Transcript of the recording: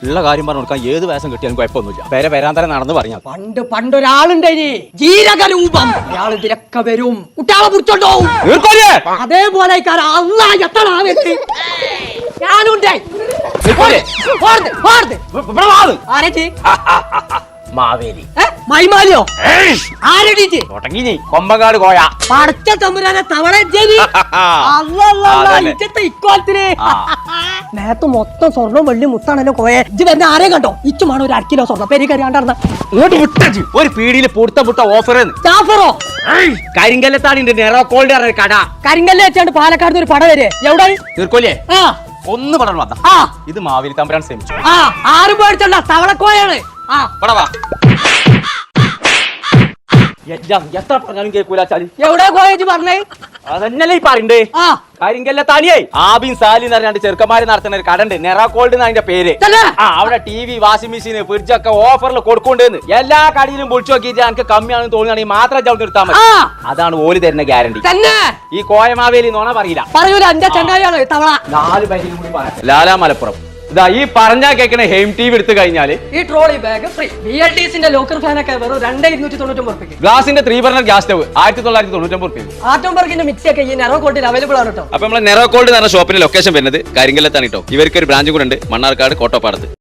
ഉള്ള കാര്യം പറഞ്ഞു കൊടുക്കാൻ ഏത് വേഷം കിട്ടിയാലും കുഴപ്പമൊന്നുമില്ല. പേരെ വരാൻ തന്നെ നടന്ന് പറഞ്ഞാൽ പണ്ടൊരാളുണ്ടായി ജീരകരൂപം. അയാൾ ഇതിലൊക്കെ വരും, കുട്ടികളെ പിടിച്ചോണ്ടോ അതേപോലെ ഞാനുണ്ടായി. മാവേലി മൈമാലിയോ ആരടീച്ച് കൊമ്പങ്കാട് കോയ പടച്ച തമ്പുരാനെ തവള ഇക്കോലത്തിന് നേരത്തെ മൊത്തം സ്വർണ്ണവും വെള്ളി മുത്താണല്ലോ കോയെ. ഇജ്ജ് വരുന്ന ആരെയും കണ്ടോ? ഇച്ചുമാണ് ഒരു 1 കിലോ സ്വർണ്ണം പേര് കറിയാണ്ടാർന്ന ഇങ്ങോട്ട് വിട്ടു ഒരു പീടിയിൽ പുട്ട ഓഫർ ജാഫറോ കരിങ്കല്ലത്താണിന്റെ നെറോക്കോൾഡ് കട. കരിങ്കല്ല് വെച്ചാണ്ട് പാലക്കാട് ഒരു പട വരെ എവിടെ തീർക്കോലേ ആ ഒന്ന് പടം വന്ന ഇത് മാവേലി തമ്പുരാൻ ശ്രമിച്ചു. ആരും പേടിച്ചണ്ട തവളക്കോയാണ്. എത്ര പറഞ്ഞാലും കേൾക്കൂല ചാലി. എവിടെ കോളേജ് പറഞ്ഞേ? അതന്നല്ലേ ഈ പറയണ്ടേ. കരിങ്കല്ലത്താണിയേ ആബിൻ സാലി എന്ന് പറഞ്ഞാണ്ട് ചെറുക്കന്മാര് നടത്തുന്ന ഒരു കടണ്ട്, നെറാക്കോൾഡ് എന്നാ അതിന്റെ പേര്. അവിടെ TV, വാഷിംഗ് മെഷീൻ, ഫ്രിഡ്ജൊക്കെ ഓഫറിൽ കൊടുക്കൊണ്ടെന്ന് എല്ലാ കടയിലും വിളിച്ചു നോക്കിയിട്ട് എനിക്ക് കമ്മിയാണെന്ന് തോന്നുകയാണെങ്കിൽ മാത്രം ചവിട്ടി നിർത്താൻ മതി. അതാണ് ഓല് തരുന്ന ഗ്യാരണ്ടി. ഈ കോയമാവേലി നോണ പറയില്ല. പറയൂല എന്റെ ചങ്ങാതിയാണ് തവള. 4 പേരും കൂടി പറയാം. ലാലാ മലപ്പുറം ഇതാ ഈ പറഞ്ഞാ കേൾക്കണ ഹെയിം TV എടുത്തു കഴിഞ്ഞാല് ഈ ട്രോളി ബാഗ് ഫ്രീ. BLDസിന്റെ ലോക്കർ ഫാനൊക്കെ വെറും 2299 ഗ്ലാസിന്റെ 3 ബർണർ ഗ്യാസ് സ്റ്റവ് 1999 ആറ്റംബർഗിന്റെ മിക്സി ഒക്കെ ഈ നെറോക്കോട്ടിൽ അവൈലബിൾ ആണ് കേട്ടോ. അപ്പൊ നമ്മളെ നെറോക്കോൾഡ് എന്ന് പറഞ്ഞ ഷോപ്പിന്റെ ലൊക്കേഷൻ വരുന്നത് കരിങ്കല്ലത്താണ് കേട്ടോ. ഇവർക്ക് ഒരു ബ്രാഞ്ചും കൂടെ ഉണ്ട്, മണ്ണാർക്കാട് കോട്ടോപ്പാടത്ത്.